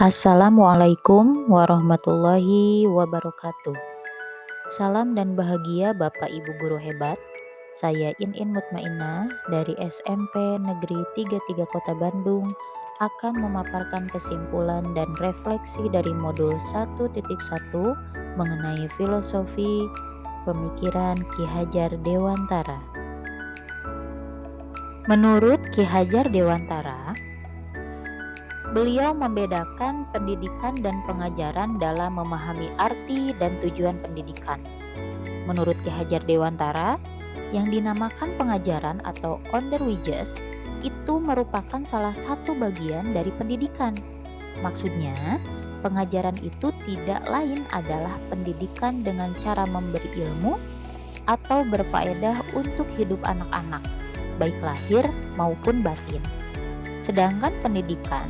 Assalamualaikum warahmatullahi wabarakatuh. Salam dan bahagia Bapak Ibu guru hebat. Saya In'in Mutmainnah dari SMP Negeri 33 Kota Bandung akan memaparkan kesimpulan dan refleksi dari modul 1.1 mengenai filosofi pemikiran Ki Hajar Dewantara. Menurut Ki Hajar Dewantara, beliau membedakan pendidikan dan pengajaran dalam memahami arti dan tujuan pendidikan. Menurut Ki Hajar Dewantara, yang dinamakan pengajaran atau onderwijs itu merupakan salah satu bagian dari pendidikan. Maksudnya, pengajaran itu tidak lain adalah pendidikan dengan cara memberi ilmu atau berfaedah untuk hidup anak-anak, baik lahir maupun batin. Sedangkan pendidikan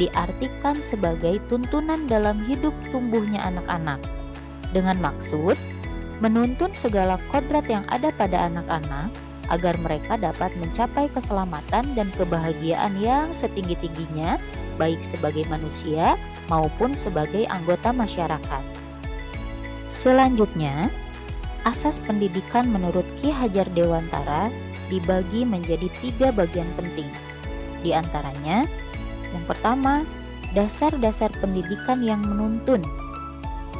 diartikan sebagai tuntunan dalam hidup tumbuhnya anak-anak, dengan maksud menuntun segala kodrat yang ada pada anak-anak agar mereka dapat mencapai keselamatan dan kebahagiaan yang setinggi-tingginya, baik sebagai manusia maupun sebagai anggota masyarakat. Selanjutnya, asas pendidikan menurut Ki Hajar Dewantara dibagi menjadi 3 bagian penting. Di antaranya, yang pertama, dasar-dasar pendidikan yang menuntun,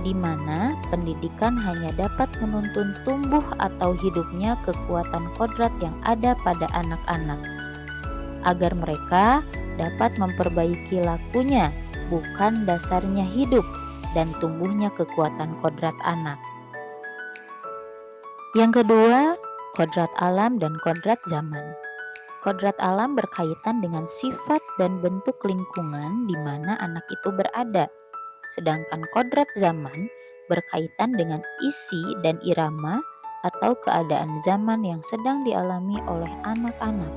di mana pendidikan hanya dapat menuntun tumbuh atau hidupnya kekuatan kodrat yang ada pada anak-anak, agar mereka dapat memperbaiki lakunya, bukan dasarnya hidup dan tumbuhnya kekuatan kodrat anak. Yang kedua, kodrat alam dan kodrat zaman. Kodrat alam berkaitan dengan sifat dan bentuk lingkungan di mana anak itu berada. Sedangkan kodrat zaman berkaitan dengan isi dan irama atau keadaan zaman yang sedang dialami oleh anak-anak.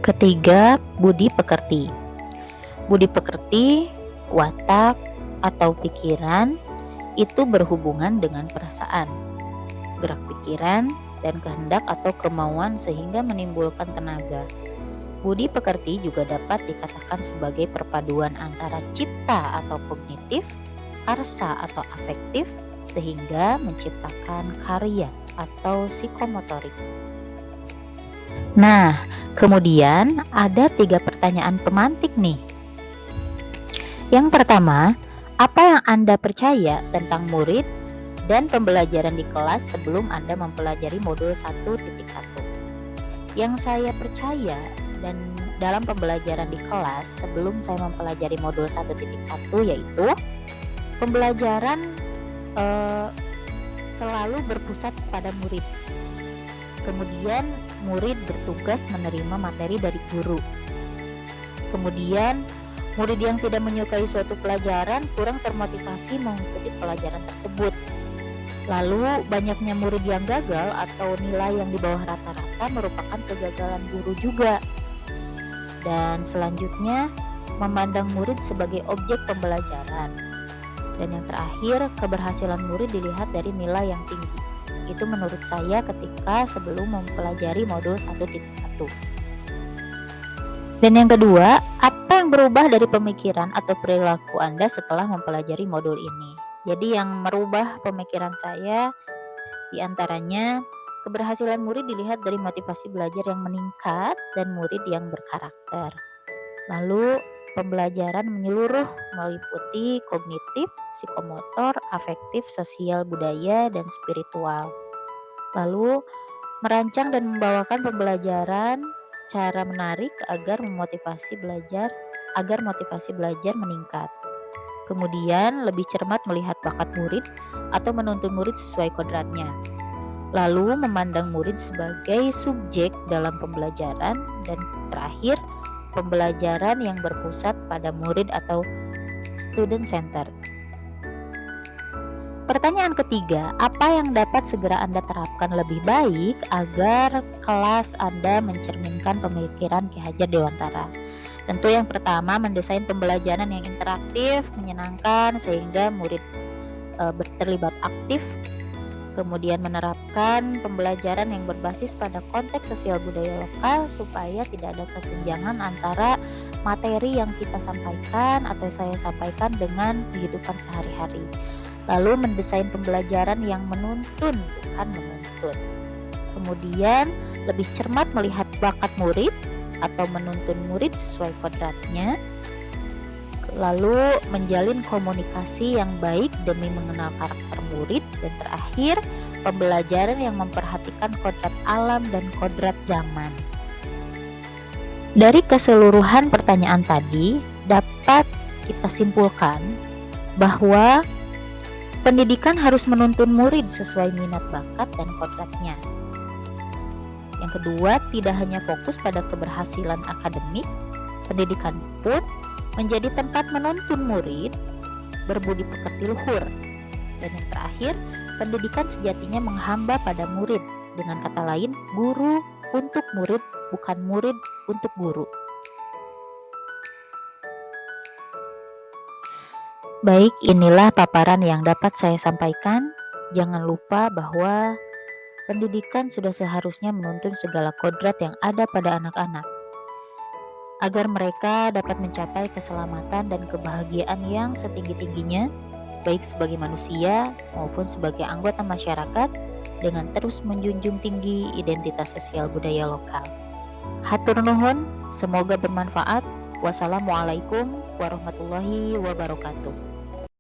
Ketiga, budi pekerti. Budi pekerti, watak, atau pikiran itu berhubungan dengan perasaan, gerak pikiran, dan kehendak atau kemauan sehingga menimbulkan tenaga. Budi pekerti juga dapat dikatakan sebagai perpaduan antara cipta atau kognitif, karsa atau afektif, sehingga menciptakan karya atau psikomotorik. Nah, kemudian ada 3 pertanyaan pemantik nih. Yang pertama, apa yang Anda percaya tentang murid dan pembelajaran di kelas sebelum Anda mempelajari modul 1.1. Yang saya percaya dan dalam pembelajaran di kelas sebelum saya mempelajari modul 1.1 yaitu pembelajaran selalu berpusat pada murid. Kemudian murid bertugas menerima materi dari guru. Kemudian murid yang tidak menyukai suatu pelajaran kurang termotivasi mengikuti pelajaran tersebut. Lalu banyaknya murid yang gagal atau nilai yang di bawah rata-rata merupakan kegagalan guru juga. Dan selanjutnya, memandang murid sebagai objek pembelajaran. Dan yang terakhir, keberhasilan murid dilihat dari nilai yang tinggi. Itu menurut saya ketika sebelum mempelajari modul 1.1. Dan yang kedua, apa yang berubah dari pemikiran atau perilaku Anda setelah mempelajari modul ini? Jadi yang merubah pemikiran saya diantaranya keberhasilan murid dilihat dari motivasi belajar yang meningkat dan murid yang berkarakter. Lalu pembelajaran menyeluruh meliputi kognitif, psikomotor, afektif, sosial, budaya, dan spiritual. Lalu merancang dan membawakan pembelajaran secara menarik agar motivasi belajar meningkat. Kemudian lebih cermat melihat bakat murid atau menuntun murid sesuai kodratnya. Lalu memandang murid sebagai subjek dalam pembelajaran. Dan terakhir, pembelajaran yang berpusat pada murid atau student centered. Pertanyaan ketiga, apa yang dapat segera Anda terapkan lebih baik agar kelas Anda mencerminkan pemikiran Ki Hajar Dewantara? Tentu yang pertama, mendesain pembelajaran yang interaktif, menyenangkan sehingga murid terlibat aktif. Kemudian menerapkan pembelajaran yang berbasis pada konteks sosial budaya lokal supaya tidak ada kesenjangan antara materi yang kita sampaikan atau saya sampaikan dengan kehidupan sehari-hari. Lalu mendesain pembelajaran yang menuntun, bukan menuntut. Kemudian lebih cermat melihat bakat murid atau menuntun murid sesuai kodratnya. Lalu menjalin komunikasi yang baik demi mengenal karakter murid. Dan terakhir, pembelajaran yang memperhatikan kodrat alam dan kodrat zaman. Dari keseluruhan pertanyaan tadi, dapat kita simpulkan bahwa pendidikan harus menuntun murid sesuai minat bakat dan kodratnya. Yang kedua, tidak hanya fokus pada keberhasilan akademik, pendidikan pun menjadi tempat menuntun murid berbudi pekerti luhur. Dan yang terakhir, pendidikan sejatinya menghamba pada murid. Dengan kata lain, guru untuk murid, bukan murid untuk guru. Baik, inilah paparan yang dapat saya sampaikan. Jangan lupa bahwa pendidikan sudah seharusnya menuntun segala kodrat yang ada pada anak-anak, agar mereka dapat mencapai keselamatan dan kebahagiaan yang setinggi-tingginya, baik sebagai manusia maupun sebagai anggota masyarakat, dengan terus menjunjung tinggi identitas sosial budaya lokal. Hatur nuhun, semoga bermanfaat. Wassalamualaikum warahmatullahi wabarakatuh.